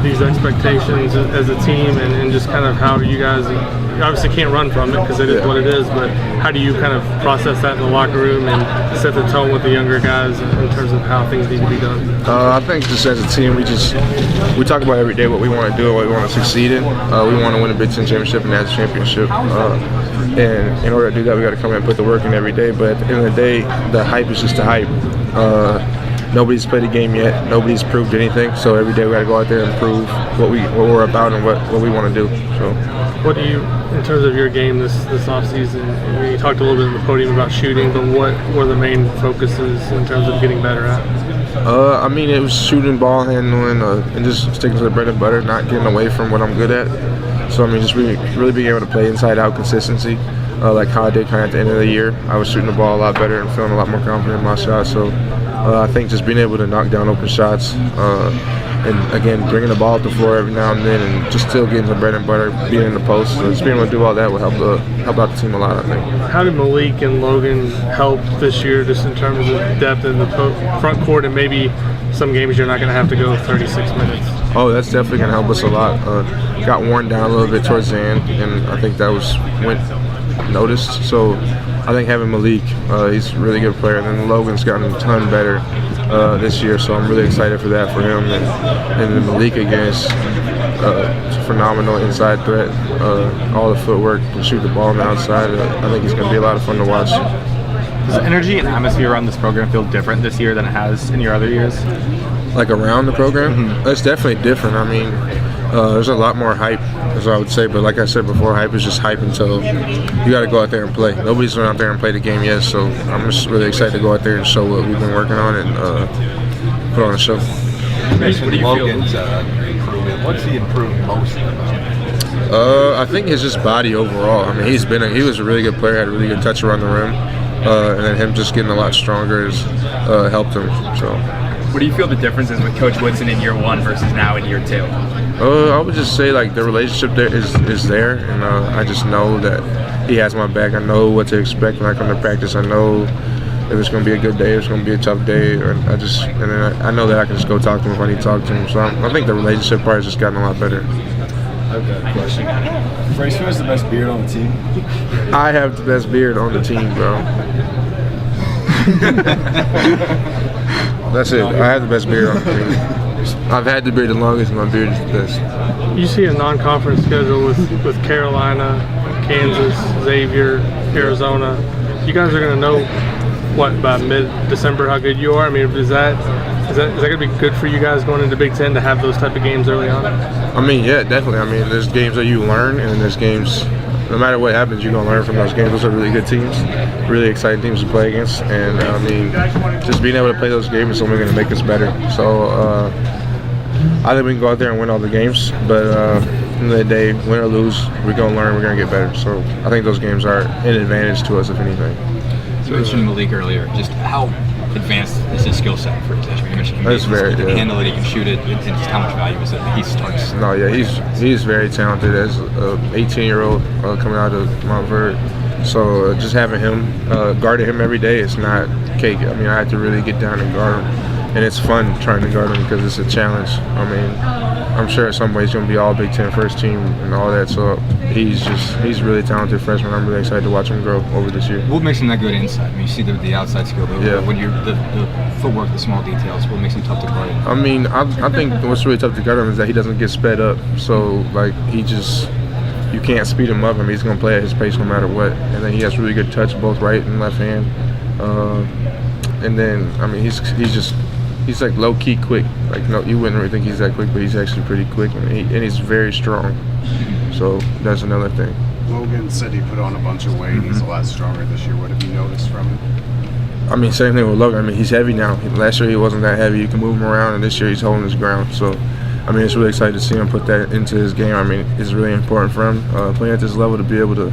these expectations as a team and just kind of how you guys, you obviously can't run from it because it is what it is, but how do you kind of process that in the locker room and set the tone with the younger guys in terms of how things need to be done? I think just as a team, we talk about every day what we want to do and what we want to succeed in. We want to win a Big Ten championship and national championship. And in order to do that, we got to come in and put the work in every day. But at the end of the day, the hype is just the hype. Nobody's played a game yet. Nobody's proved anything. So every day we got to go out there and prove what we're about and what we want to do. So, what do you, in terms of your game this offseason? You talked a little bit in the podium about shooting, but what were the main focuses in terms of getting better at? I mean, it was shooting, ball handling, and just sticking to the bread and butter, not getting away from what I'm good at. So I mean, just really being able to play inside out consistency, like how I did kind of at the end of the year. I was shooting the ball a lot better and feeling a lot more confident in my shot. So I think just being able to knock down open shots, and again bringing the ball up the floor every now and then, and just still getting the bread and butter, being in the post. So just being able to do all that will help out the team a lot, I think. How did Malik and Logan help this year, just in terms of depth in the front court, and maybe some games you're not going to have to go 36 minutes? Oh, that's definitely going to help us a lot. Got worn down a little bit towards the end, and I think that went noticed. So I think having Malik, he's a really good player, and then Logan's gotten a ton better this year, so I'm really excited for that for him. And then Malik again is phenomenal inside threat, all the footwork, can shoot the ball on the outside. I think he's going to be a lot of fun to watch. Does the energy and atmosphere around this program feel different this year than it has in your other years? Like around the program? It's definitely different. I mean, there's a lot more hype, as I would say, but like I said before, hype is just hype until you got to go out there and play. Nobody's went out there and played the game yet, so I'm just really excited to go out there and show what we've been working on and put on a show. You mentioned Logan's improvement. What's he improved most? I think it's just body overall. I mean, he was a really good player, had a really good touch around the rim, and then him just getting a lot stronger has helped him. So. What do you feel the difference is with Coach Woodson in year one versus now in year two? I would just say like the relationship there is there, and I just know that he has my back. I know what to expect when I come to practice. I know if it's going to be a good day, if it's going to be a tough day, and then I know that I can just go talk to him if I need to talk to him. So I think the relationship part has just gotten a lot better. I've got a question. Race, who has the best beard on the team? I have the best beard on the team, bro. That's it. I have the best beard on the team. I've had the beard the longest, and my beard is the best. You see a non-conference schedule with Carolina, Kansas, Xavier, Arizona. You guys are going to know, what, by mid-December how good you are? I mean, is that going to be good for you guys going into Big Ten to have those type of games early on? I mean, yeah, definitely. I mean, there's games that you learn, and then there's games, no matter what happens, you're going to learn from those games. Those are really good teams, really exciting teams to play against. And, I mean, just being able to play those games is only going to make us better. So I think we can go out there and win all the games. But at the end of the day, win or lose, we're going to learn, we're going to get better. So I think those games are an advantage to us, if anything. So you mentioned Malik earlier. Just how advanced is his skill set for position? You mentioned he can handle it, he can shoot it, and just how much value is it that he starts? No, yeah, he's very talented as an 18-year-old coming out of Mount Verde. So just having him, guarding him every day is not cake. I mean, I have to really get down and guard him, and it's fun trying to guard him because it's a challenge. I mean, I'm sure in some ways he's going to be all Big Ten first team and all that. So he's a really talented freshman. I'm really excited to watch him grow over this year. What makes him that good inside? I mean, you see the outside skill, but yeah. When the footwork, the small details, what makes him tough to guard? I mean, I think what's really tough to guard him is that he doesn't get sped up. So like you can't speed him up. I mean, he's going to play at his pace no matter what. And then he has really good touch, both right and left hand. And then I mean, he's like low key quick. Like you wouldn't really think he's that quick, but he's actually pretty quick, and he's very strong. So that's another thing. Logan said he put on a bunch of weight. He's a lot stronger this year. What have you noticed from him? I mean, same thing with Logan. I mean, he's heavy now. Last year he wasn't that heavy. You can move him around, and this year he's holding his ground. So, I mean, it's really exciting to see him put that into his game. I mean, it's really important for him playing at this level to be able to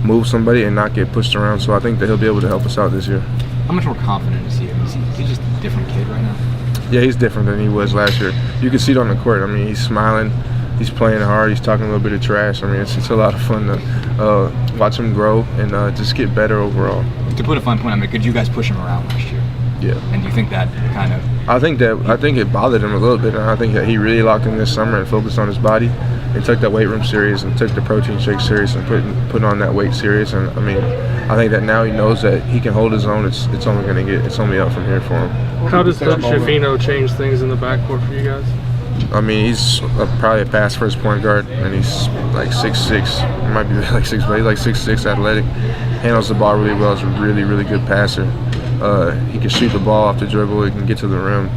move somebody and not get pushed around. So I think that he'll be able to help us out this year. How much more confident is he? He's just a different kid right now. Yeah, he's different than he was last year. You can see it on the court. I mean, he's smiling, he's playing hard, he's talking a little bit of trash. I mean, it's a lot of fun to watch him grow and just get better overall. To put a fine point on it, could you guys push him around last year? Yeah. And do you think that kind of I think it bothered him a little bit, and I think that he really locked in this summer and focused on his body, and took that weight room serious, and took the protein shake serious, and put on that weight serious. And I mean, I think that now he knows that he can hold his own. It's only up from here for him. How does Coach Schifino change things in the backcourt for you guys? I mean, he's probably a pass first point guard, and he's like 6'6". He might be like 6', but he's like 6'6", athletic. Handles the ball really well. He's a really, really good passer. He can shoot the ball off the dribble. He can get to the rim.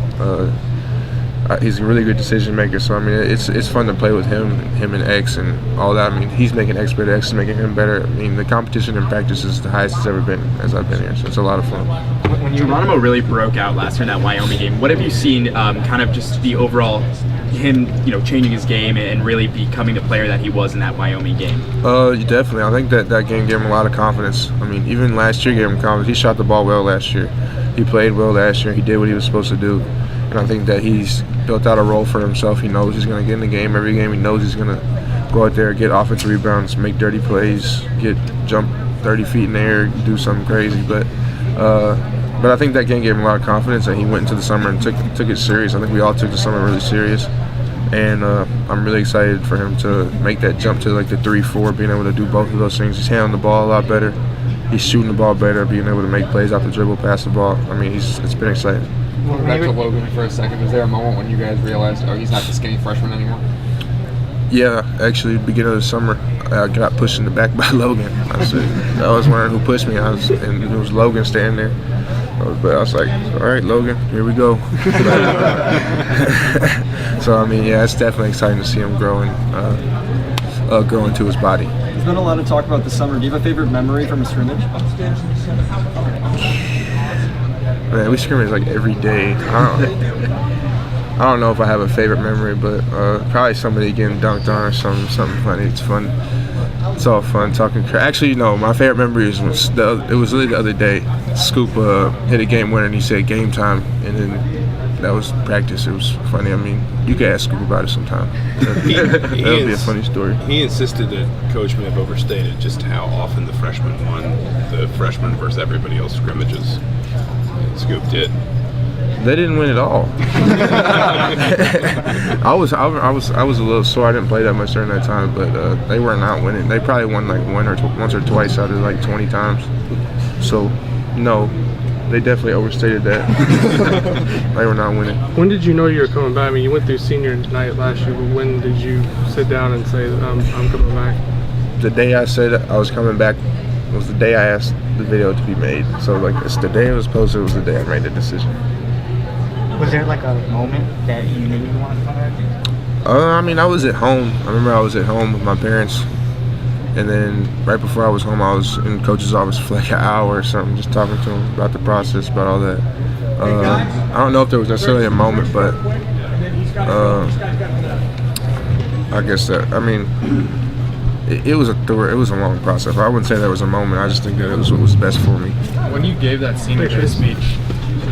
He's a really good decision maker. So I mean, it's fun to play with him and X and all that. I mean, he's making X better. X is making him better. I mean, the competition in practice is the highest it's ever been as I've been here. So it's a lot of fun. When Geronimo really broke out last year in that Wyoming game, what have you seen? Kind of just the overall him, changing his game and really becoming the player that he was in that Wyoming game. Definitely. I think that game gave him a lot of confidence. I mean, even last year gave him confidence. He shot the ball well last year. He played well last year. He did what he was supposed to do. And I think that he's built out a role for himself. He knows he's going to get in the game every game. He knows he's going to go out there, get offensive rebounds, make dirty plays, jump 30 feet in the air, do something crazy. But I think that game gave him a lot of confidence, and he went into the summer and took it serious. I think we all took the summer really serious. And I'm really excited for him to make that jump to like the 3-4, being able to do both of those things. He's handling the ball a lot better. He's shooting the ball better, being able to make plays off the dribble, pass the ball. I mean, it's been exciting. Back to Logan for a second. Was there a moment when you guys realized, he's not the skinny freshman anymore? Yeah, actually, beginning of the summer, I got pushed in the back by Logan. I was wondering who pushed me. And it was Logan standing there. But I was like, all right, Logan, here we go. So, I mean, yeah, it's definitely exciting to see him grow into his body. There's been a lot of talk about the summer. Do you have a favorite memory from a scrimmage? Man, we scrimmage like every day. I don't know if I have a favorite memory, but probably somebody getting dunked on or something funny. It's fun. It's all fun talking. Actually, no, my favorite memory is it was really the other day. Scoop hit a game winner and he said game time, and then that was practice. It was funny. I mean, you can ask Scoop about it sometime. That'll be a funny story. He insisted that Coach may have overstated just how often the freshmen won the freshman versus everybody else scrimmages. Scoop did. They didn't win at all. I was a little sore. I didn't play that much during that time, but they were not winning. They probably won like once or twice out of like 20 times. So, no, they definitely overstated that. They were not winning. When did you know you were coming back? I mean, you went through senior night last year, but when did you sit down and say, I'm coming back? The day I said I was coming back was the day I asked the video to be made. So, like, it's the day it was posted, it was the day I made the decision. Was there like a moment that you knew you wanted to come back? I mean, I was at home. I remember I was at home with my parents. And then right before I was home, I was in Coach's office for like an hour or something, just talking to him about the process, about all that. I don't know if there was necessarily a moment, but I guess that, I mean, it was a long process. I wouldn't say there was a moment. I just think that it was what was best for me. When you gave that senior day speech,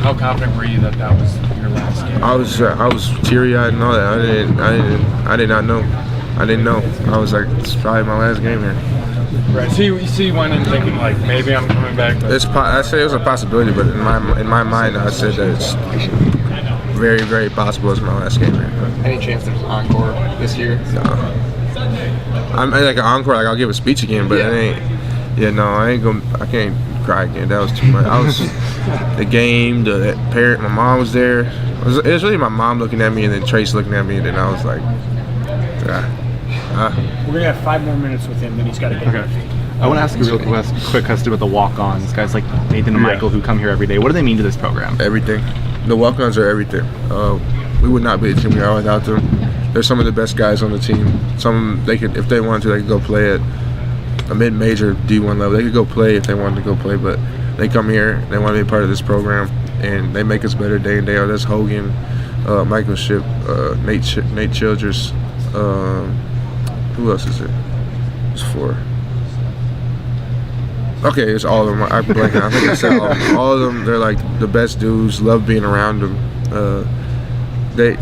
how confident were you that that was your last game? I was teary-eyed and all that. I did not know. I didn't know. I was like, it's probably my last game here. Right. So you went in thinking like maybe I'm coming back. But I say it was a possibility, but in my mind, I said that it's very, very possible it's my last game here. Any chance there's an encore this year? No. I'm like an encore. Like I'll give a speech again, but it ain't. Yeah, no, I can't cry again. That was too much. I was the game, the parent. My mom was there. It was really my mom looking at me, and then Trace looking at me, and then I was like, We're gonna have 5 more minutes with him, then he's got to get on feet. I want to ask a real quick question about the walk-ons, guys like Nathan and Michael who come here every day. What do they mean to this program? Everything. The walk-ons are everything. We would not be the team we are without them. They're some of the best guys on the team. They could, if they wanted to, they could go play at a mid-major D1 level. They could go play if they wanted to go play, but they come here, they want to be a part of this program, and they make us better day in, day out. That's Hogan, Michael Ship, Nate Childress. Who else is it? It's 4. Okay, it's all of them. I'm blanking. I think I said all of them. All of them, they're like the best dudes. Love being around them. They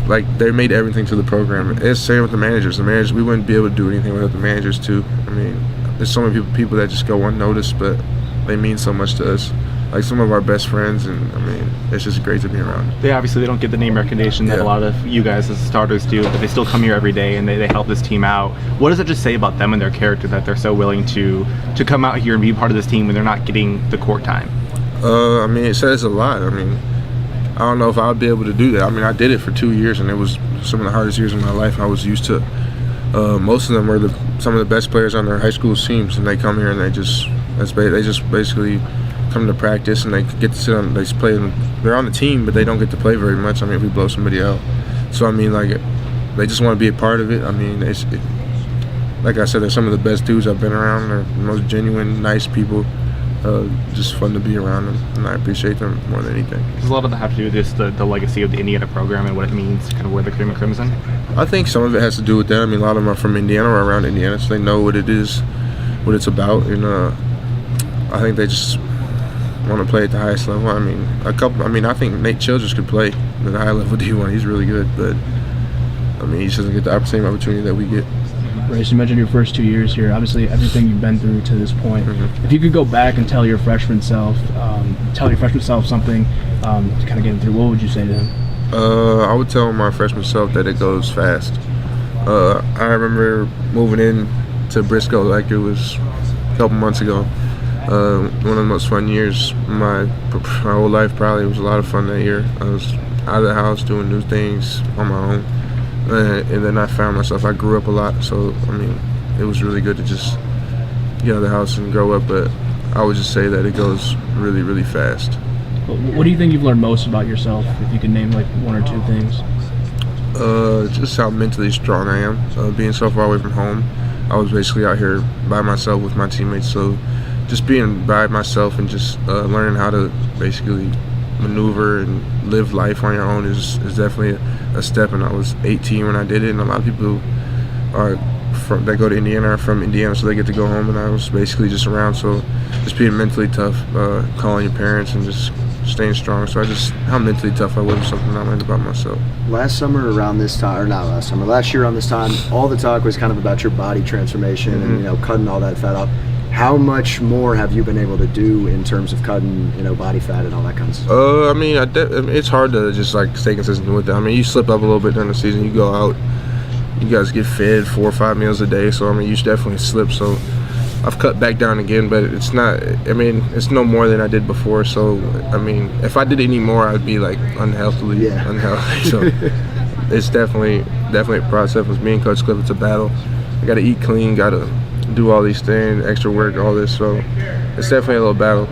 made everything to the program. It's the same with the managers. The managers, we wouldn't be able to do anything without the managers too. I mean, there's so many people that just go unnoticed, but they mean so much to us. like some of our best friends, and I mean, it's just great to be around. They don't get the name recognition that a lot of you guys as starters do, but they still come here every day and they help this team out. What does it just say about them and their character that they're so willing to come out here and be part of this team when they're not getting the court time? I mean, it says a lot. I mean, I don't know if I would be able to do that. I mean, I did it for 2 years, and it was some of the hardest years of my life. I was used to. Most of them were some of the best players on their high school teams, and they come here and they just basically come to practice, and they get to sit on. They're on the team, but they don't get to play very much. I mean, if we blow somebody out, so I mean, like, they just want to be a part of it. I mean, like I said, they're some of the best dudes I've been around. They're the most genuine, nice people. Just fun to be around them, and I appreciate them more than anything. Does a lot of that have to do with just the legacy of the Indiana program and what it means to kind of wear the cream and crimson? I think some of it has to do with that. I mean, a lot of them are from Indiana or around Indiana, so they know what it is, what it's about, and I think they just want to play at the highest level. I mean, I think Nate Childress could play at the high level D1. He's really good, but I mean, he just doesn't get the same opportunity that we get. Race, you mentioned your first 2 years here. Obviously, everything you've been through to this point. If you could go back and tell your freshman self something to kind of get him through, what would you say to him? I would tell my freshman self that it goes fast. I remember moving in to Briscoe like it was a couple months ago. One of the most fun years my whole life. Probably. It was a lot of fun that year. I was out of the house doing new things on my own. And then I found myself, I grew up a lot, so I mean, it was really good to just get out of the house and grow up, but I would just say that it goes really, really fast. What do you think you've learned most about yourself, if you could name like one or two things? Just how mentally strong I am. Being so far away from home, I was basically out here by myself with my teammates, so just being by myself and just learning how to basically maneuver and live life on your own is definitely a step. And I was 18 when I did it, and a lot of people that go to Indiana are from Indiana, so they get to go home, and I was basically just around. So just being mentally tough, calling your parents, and just staying strong. So how mentally tough I was something I learned about myself. Last summer around this time, or not last summer, last year around this time, all the talk was kind of about your body transformation and cutting all that fat off. How much more have you been able to do in terms of cutting, body fat and all that kind of stuff? I mean, it's hard to just like stay consistent with that. I mean, you slip up a little bit during the season. You go out, you guys get fed 4 or 5 meals a day. So I mean, you definitely slip. So I've cut back down again, but it's not. I mean, it's no more than I did before. So I mean, if I did any more, I'd be like unhealthy. So it's definitely a process. With me and Coach Cliff, it's a battle. I got to eat clean. Got to do all these things, extra work, all this, so it's definitely a little battle.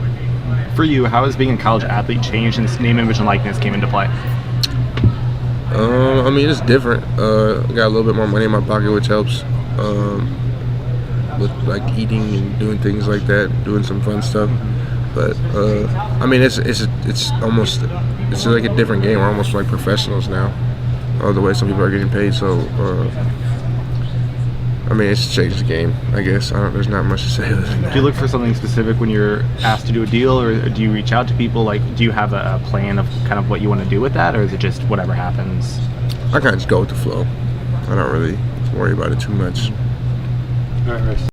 For you, how has being a college athlete changed since name, image, and likeness came into play? I mean, it's different. I got a little bit more money in my pocket, which helps with like eating and doing things like that, doing some fun stuff. But I mean, it's like a different game. We're almost like professionals now, the way some people are getting paid. So I mean, it's changed the game, I guess. There's not much to say other than that. Do you look for something specific when you're asked to do a deal, or do you reach out to people? Like, do you have a plan of kind of what you want to do with that, or is it just whatever happens? I kind of just go with the flow. I don't really worry about it too much. All right, Race.